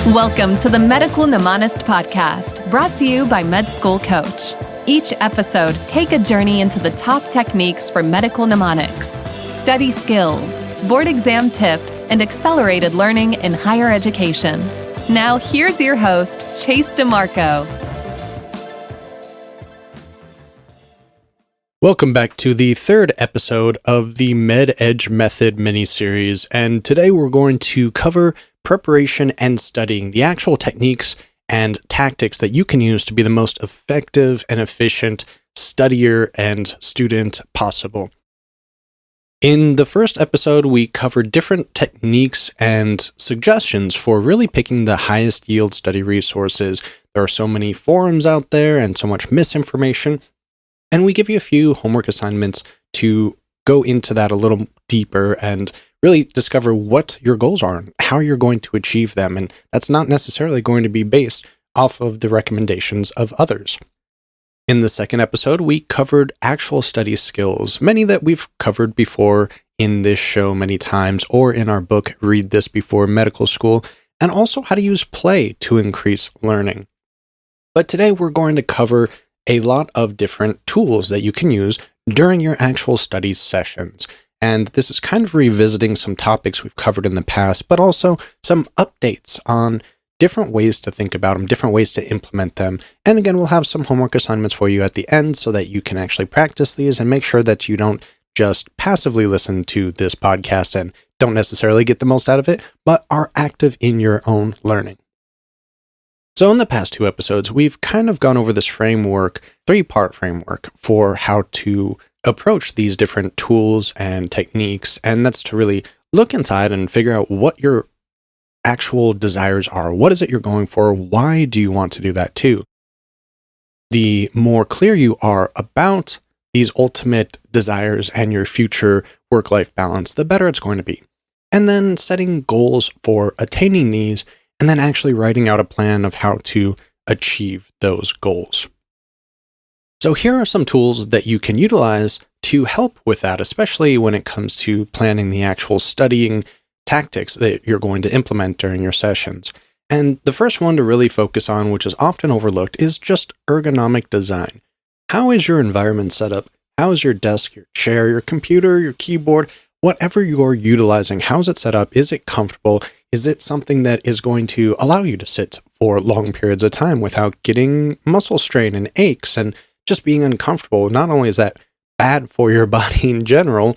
Welcome to the Medical Mnemonist podcast, brought to you by Med School Coach. Each episode, take a journey into the top techniques for medical mnemonics, study skills, board exam tips, and accelerated learning in higher education. Now, here's your host, Chase DiMarco. Welcome back to the third episode of the MedEdge Method mini-series, and today we're going to cover preparation and studying, the actual techniques and tactics that you can use to be the most effective and efficient studier and student possible. In the first episode, we covered different techniques and suggestions for really picking the highest yield study resources. There are so many forums out there and so much misinformation, and we give you a few homework assignments to go into that a little deeper and really discover what your goals are and how you're going to achieve them. And that's not necessarily going to be based off of the recommendations of others. In the second episode, we covered actual study skills, many that we've covered before in this show many times or in our book, Read This Before Medical School, and also how to use play to increase learning. But today we're going to cover a lot of different tools that you can use during your actual study sessions. And this is kind of revisiting some topics we've covered in the past, but also some updates on different ways to think about them, different ways to implement them. And again, we'll have some homework assignments for you at the end so that you can actually practice these and make sure that you don't just passively listen to this podcast and don't necessarily get the most out of it, but are active in your own learning. So in the past two episodes, we've kind of gone over this framework, three-part framework for how to approach these different tools and techniques, and that's to really look inside and figure out what your actual desires are. What is it you're going for? Why do you want to do that too? The more clear you are about these ultimate desires and your future work-life balance, the better it's going to be. And then setting goals for attaining these, and then actually writing out a plan of how to achieve those goals. So here are some tools that you can utilize to help with that, especially when it comes to planning the actual studying tactics that you're going to implement during your sessions. And the first one to really focus on, which is often overlooked, is just ergonomic design. How is your environment set up? How is your desk, your chair, your computer, your keyboard, whatever you're utilizing? How is it set up? Is it comfortable? Is it something that is going to allow you to sit for long periods of time without getting muscle strain and aches and just being uncomfortable? Not only is that bad for your body in general,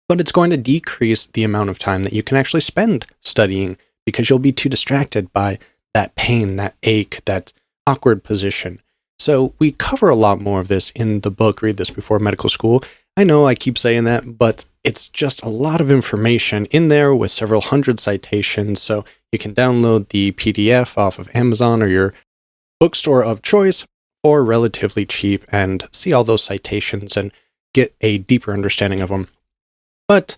but it's going to decrease the amount of time that you can actually spend studying because you'll be too distracted by that pain, that ache, that awkward position. So we cover a lot more of this in the book, Read This Before Medical School. I know I keep saying that, but it's just a lot of information in there with several hundred citations. So you can download the PDF off of Amazon or your bookstore of choice for relatively cheap and see all those citations and get a deeper understanding of them. But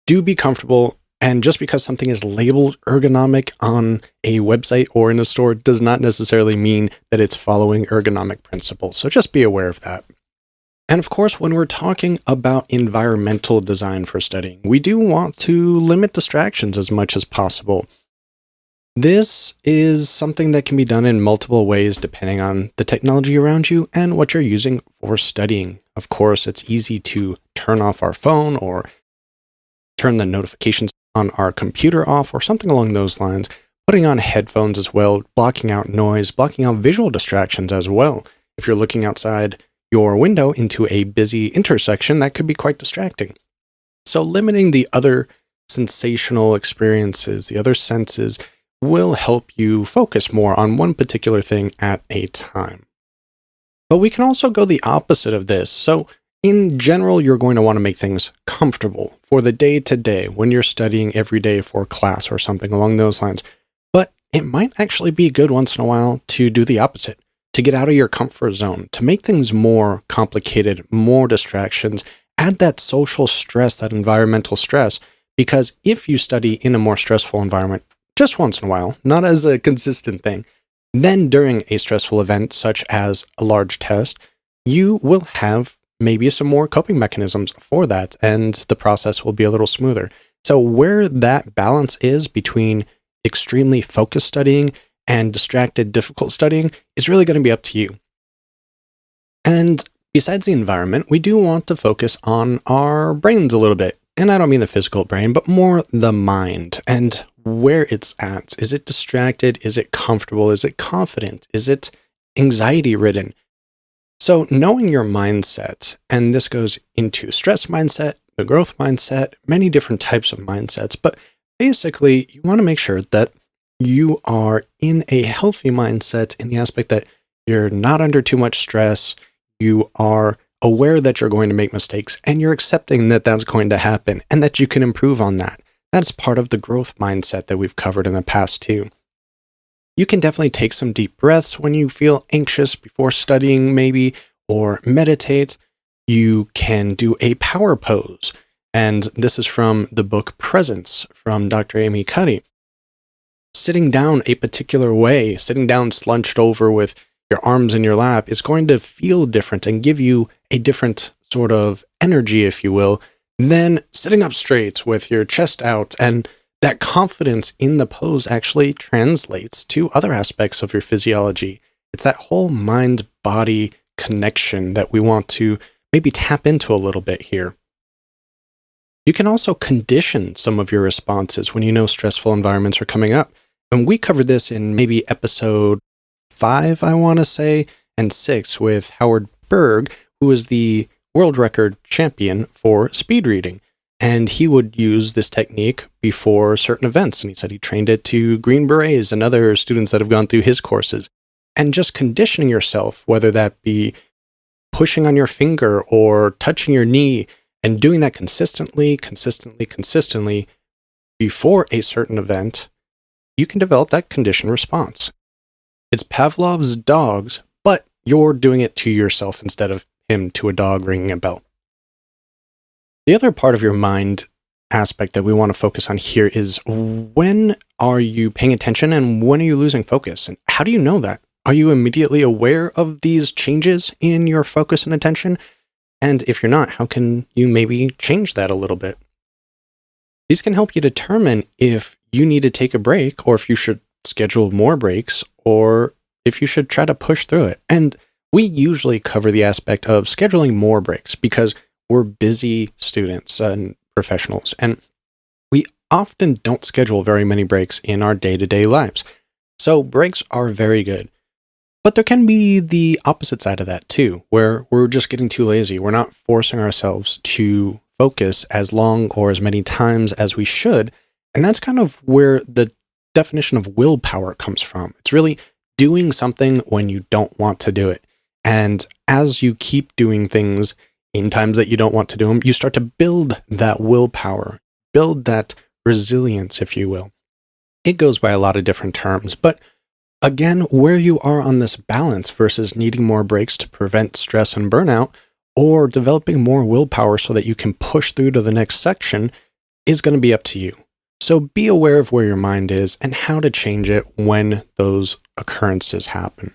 do be comfortable, and just because something is labeled ergonomic on a website or in a store does not necessarily mean that it's following ergonomic principles. So just be aware of that. And of course, when we're talking about environmental design for studying, we do want to limit distractions as much as possible. This is something that can be done in multiple ways depending on the technology around you and what you're using for studying. Of course, it's easy to turn off our phone or turn the notifications on our computer off or something along those lines. Putting on headphones as well, blocking out noise, blocking out visual distractions as well. If you're looking outside your window into a busy intersection, that could be quite distracting. So limiting the other sensational experiences, the other senses, will help you focus more on one particular thing at a time. But we can also go the opposite of this. So in general, you're going to want to make things comfortable for the day-to-day when you're studying every day for class or something along those lines. But it might actually be good once in a while to do the opposite, to get out of your comfort zone, to make things more complicated, more distractions, add that social stress, that environmental stress, because if you study in a more stressful environment, just once in a while, not as a consistent thing, then during a stressful event such as a large test, you will have maybe some more coping mechanisms for that, and the process will be a little smoother. So where that balance is between extremely focused studying and distracted, difficult studying is really going to be up to you. And besides the environment, we do want to focus on our brains a little bit. And I don't mean the physical brain, but more the mind and where it's at. Is it distracted? Is it comfortable? Is it confident? Is it anxiety-ridden? So knowing your mindset, and this goes into stress mindset, the growth mindset, many different types of mindsets, but basically you want to make sure that you are in a healthy mindset in the aspect that you're not under too much stress, you are aware that you're going to make mistakes, and you're accepting that that's going to happen and that you can improve on that. That's part of the growth mindset that we've covered in the past too. You can definitely take some deep breaths when you feel anxious before studying maybe, or meditate. You can do a power pose. And this is from the book Presence from Dr. Amy Cuddy. Sitting down a particular way, sitting down slunched over with your arms in your lap is going to feel different and give you a different sort of energy, if you will, than sitting up straight with your chest out. And that confidence in the pose actually translates to other aspects of your physiology. It's that whole mind-body connection that we want to maybe tap into a little bit here. You can also condition some of your responses when you know stressful environments are coming up. And we covered this in maybe episode 5, I want to say, and 6 with Howard Berg, who is the world record champion for speed reading. And he would use this technique before certain events. And he said he trained it to Green Berets and other students that have gone through his courses. And just conditioning yourself, whether that be pushing on your finger or touching your knee, and doing that consistently before a certain event, you can develop that conditioned response. It's Pavlov's dogs, but you're doing it to yourself instead of him to a dog ringing a bell. The other part of your mind aspect that we want to focus on here is when are you paying attention and when are you losing focus? And how do you know that? Are you immediately aware of these changes in your focus and attention? And if you're not, how can you maybe change that a little bit? These can help you determine if you need to take a break or if you should schedule more breaks or if you should try to push through it. And we usually cover the aspect of scheduling more breaks because we're busy students and professionals, and we often don't schedule very many breaks in our day-to-day lives. So breaks are very good. But there can be the opposite side of that too, where we're just getting too lazy. We're not forcing ourselves to focus as long or as many times as we should. And that's kind of where the definition of willpower comes from. It's really doing something when you don't want to do it. And as you keep doing things in times that you don't want to do them, you start to build that willpower, build that resilience, if you will. It goes by a lot of different terms, but again, where you are on this balance versus needing more breaks to prevent stress and burnout, or developing more willpower so that you can push through to the next section, is going to be up to you. So be aware of where your mind is and how to change it when those occurrences happen.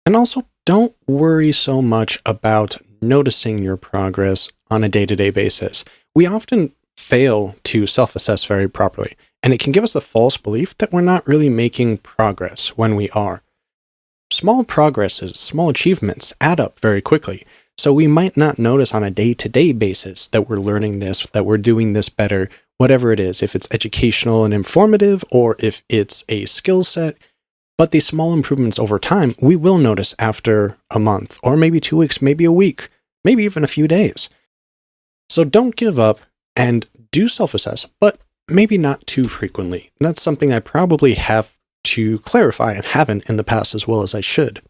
And also, don't worry so much about noticing your progress on a day-to-day basis. We often fail to self-assess very properly, and it can give us the false belief that we're not really making progress when we are. Small progresses, small achievements add up very quickly, so we might not notice on a day-to-day basis that we're learning this, that we're doing this better, whatever it is, if it's educational and informative or if it's a skill set. But these small improvements over time, we will notice after a month, or maybe 2 weeks, maybe a week, maybe even a few days. So don't give up and do self-assess, but maybe not too frequently. And that's something I probably have to clarify and haven't in the past as well as I should.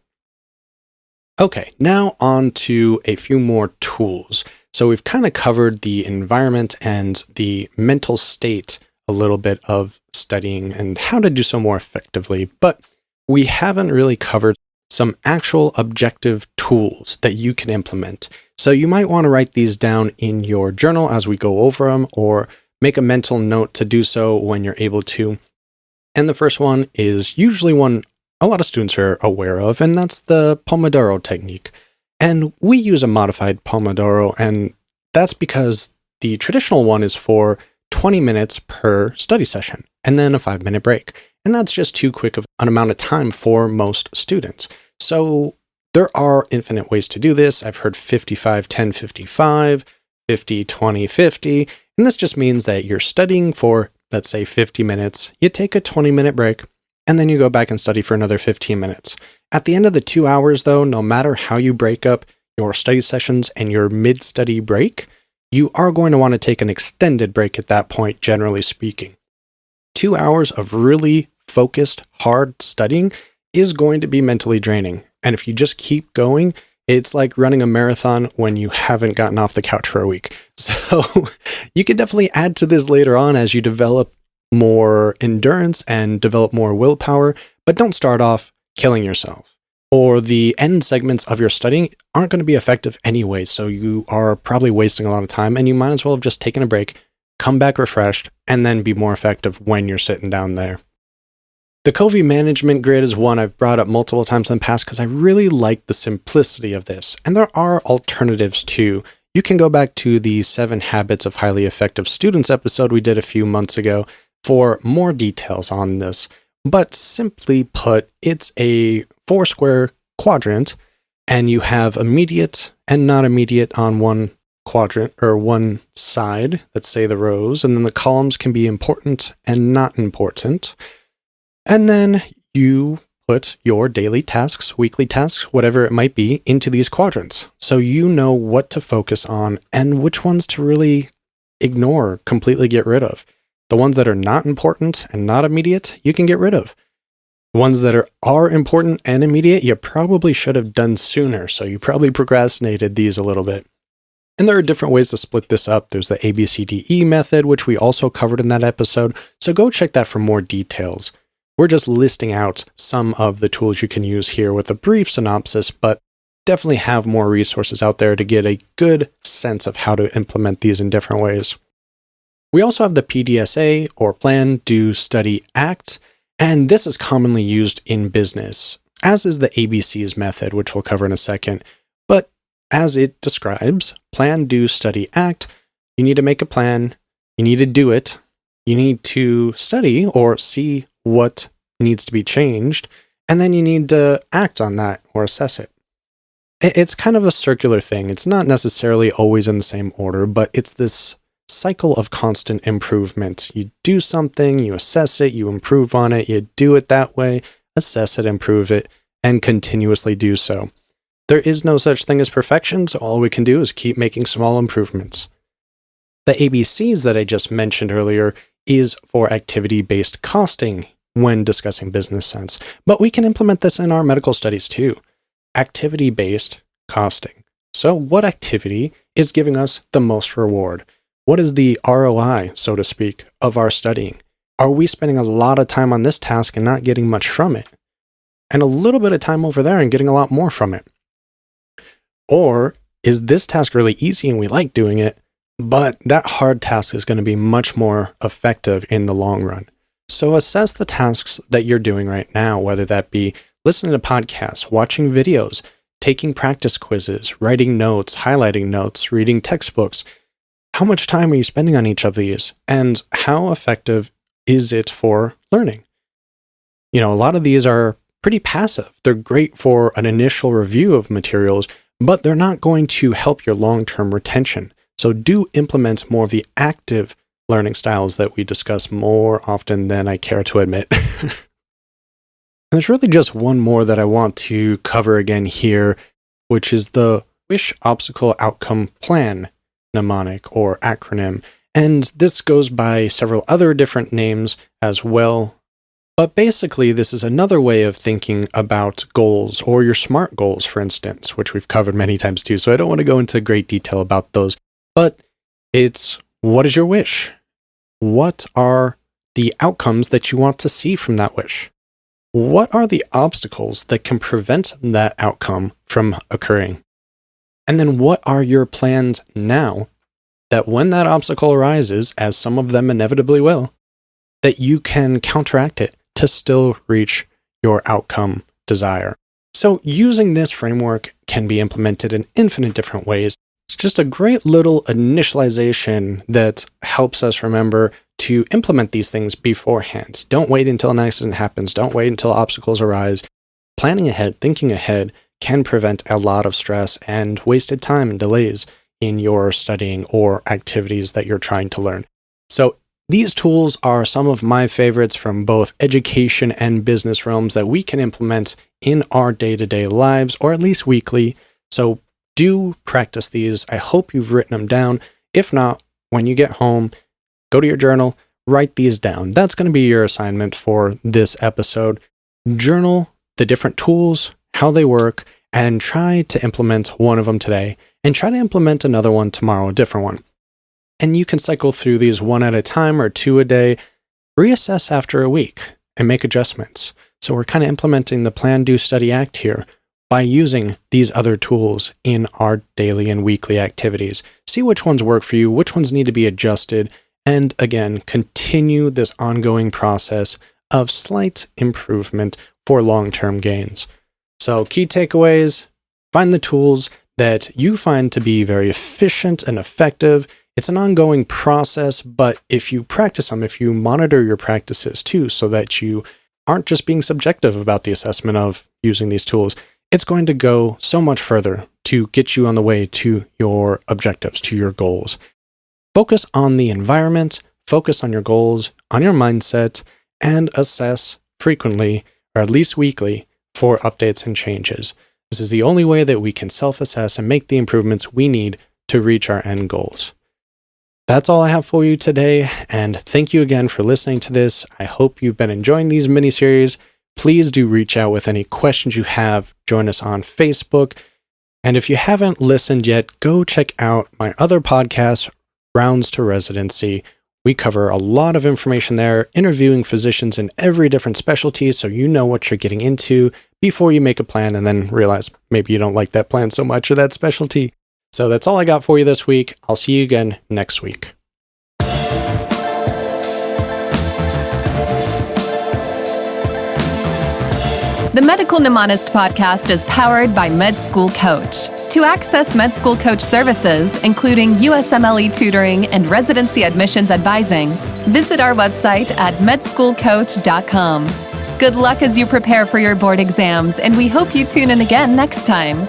Okay, now on to a few more tools. So we've kind of covered the environment and the mental state a little bit of studying and how to do so more effectively, but we haven't really covered some actual objective tools that you can implement. So you might want to write these down in your journal as we go over them, or make a mental note to do so when you're able to. And the first one is usually one a lot of students are aware of, and that's the Pomodoro Technique. And we use a modified Pomodoro, and that's because the traditional one is for 20 minutes per study session, and then a 5-minute break. And that's just too quick of an amount of time for most students. So there are infinite ways to do this. I've heard 55, 10, 55, 50, 20, 50. And this just means that you're studying for, let's say, 50 minutes. You take a 20-minute break, and then you go back and study for another 15 minutes. At the end of the 2 hours, though, no matter how you break up your study sessions and your mid-study break, you are going to want to take an extended break at that point, generally speaking. 2 hours of really focused, hard studying is going to be mentally draining. And if you just keep going, it's like running a marathon when you haven't gotten off the couch for a week. So you can definitely add to this later on as you develop more endurance and develop more willpower, but don't start off killing yourself. Or the end segments of your studying aren't going to be effective anyway, so you are probably wasting a lot of time, and you might as well have just taken a break, come back refreshed, and then be more effective when you're sitting down there. The Covey management grid is one I've brought up multiple times in the past because I really like the simplicity of this, and there are alternatives too. You can go back to the 7 Habits of Highly Effective Students episode we did a few months ago for more details on this. But simply put, it's a 4-square quadrant, and you have immediate and not immediate on one quadrant or one side, let's say the rows, and then the columns can be important and not important. And then you put your daily tasks, weekly tasks, whatever it might be, into these quadrants. So you know what to focus on and which ones to really ignore, completely get rid of. The ones that are not important and not immediate, you can get rid of. The ones that are important and immediate, you probably should have done sooner. So you probably procrastinated these a little bit. And there are different ways to split this up. There's the ABCDE method, which we also covered in that episode. So go check that for more details. We're just listing out some of the tools you can use here with a brief synopsis, but definitely have more resources out there to get a good sense of how to implement these in different ways. We also have the PDSA, or Plan, Do, Study, Act, and this is commonly used in business, as is the ABCs method, which we'll cover in a second. But as it describes, Plan, Do, Study, Act, you need to make a plan, you need to do it, you need to study or see what needs to be changed, and then you need to act on that or assess it. It's kind of a circular thing. It's not necessarily always in the same order, but it's this cycle of constant improvement. You do something, you assess it, you improve on it, you do it that way, assess it, improve it, and continuously do so. There is no such thing as perfection, so all we can do is keep making small improvements. The ABCs that I just mentioned earlier is for activity-based costing when discussing business sense, but we can implement this in our medical studies too. Activity-based costing. So what activity is giving us the most reward? What is the ROI, so to speak, of our studying? Are we spending a lot of time on this task and not getting much from it? And a little bit of time over there and getting a lot more from it? Or is this task really easy and we like doing it, but that hard task is going to be much more effective in the long run? So assess the tasks that you're doing right now, whether that be listening to podcasts, watching videos, taking practice quizzes, writing notes, highlighting notes, reading textbooks. How much time are you spending on each of these? And how effective is it for learning? A lot of these are pretty passive. They're great for an initial review of materials, but they're not going to help your long-term retention. So do implement more of the active learning styles that we discuss more often than I care to admit. There's really just one more that I want to cover again here, which is the Wish Obstacle Outcome Plan mnemonic or acronym. And this goes by several other different names as well. But basically, this is another way of thinking about goals, or your SMART goals, for instance, which we've covered many times too. So I don't want to go into great detail about those. But it's, what is your wish? What are the outcomes that you want to see from that wish? What are the obstacles that can prevent that outcome from occurring? And then what are your plans now that when that obstacle arises, as some of them inevitably will, that you can counteract it to still reach your outcome desire? So using this framework can be implemented in infinite different ways. It's just a great little initialization that helps us remember to implement these things beforehand. Don't wait until an accident happens. Don't wait until obstacles arise. Planning ahead, thinking ahead can prevent a lot of stress and wasted time and delays in your studying or activities that you're trying to learn. So these tools are some of my favorites from both education and business realms that we can implement in our day-to-day lives, or at least weekly. So do practice these. I hope you've written them down. If not, when you get home, go to your journal, write these down. That's going to be your assignment for this episode. Journal the different tools, how they work, and try to implement one of them today, and try to implement another one tomorrow, a different one. And you can cycle through these one at a time or two a day, reassess after a week, and make adjustments. So we're kind of implementing the plan, do, study, act here by using these other tools in our daily and weekly activities. See which ones work for you, which ones need to be adjusted, and again, continue this ongoing process of slight improvement for long-term gains. So key takeaways: find the tools that you find to be very efficient and effective. It's an ongoing process, but if you practice them, if you monitor your practices too, so that you aren't just being subjective about the assessment of using these tools, it's going to go so much further to get you on the way to your objectives, to your goals. Focus on the environment, focus on your goals, on your mindset, and assess frequently, or at least weekly, for updates and changes. This is the only way that we can self-assess and make the improvements we need to reach our end goals. That's all I have for you today, and thank you again for listening to this. I hope you've been enjoying these mini-series. Please do reach out with any questions you have. Join us on Facebook. And if you haven't listened yet, go check out my other podcast, Rounds to Residency. We cover a lot of information there, interviewing physicians in every different specialty, so you know what you're getting into before you make a plan and then realize maybe you don't like that plan so much or that specialty. So that's all I got for you this week. I'll see you again next week. The Medical Mnemonist podcast is powered by Med School Coach. To access Med School Coach services, including USMLE tutoring and residency admissions advising, visit our website at medschoolcoach.com. Good luck as you prepare for your board exams, and we hope you tune in again next time.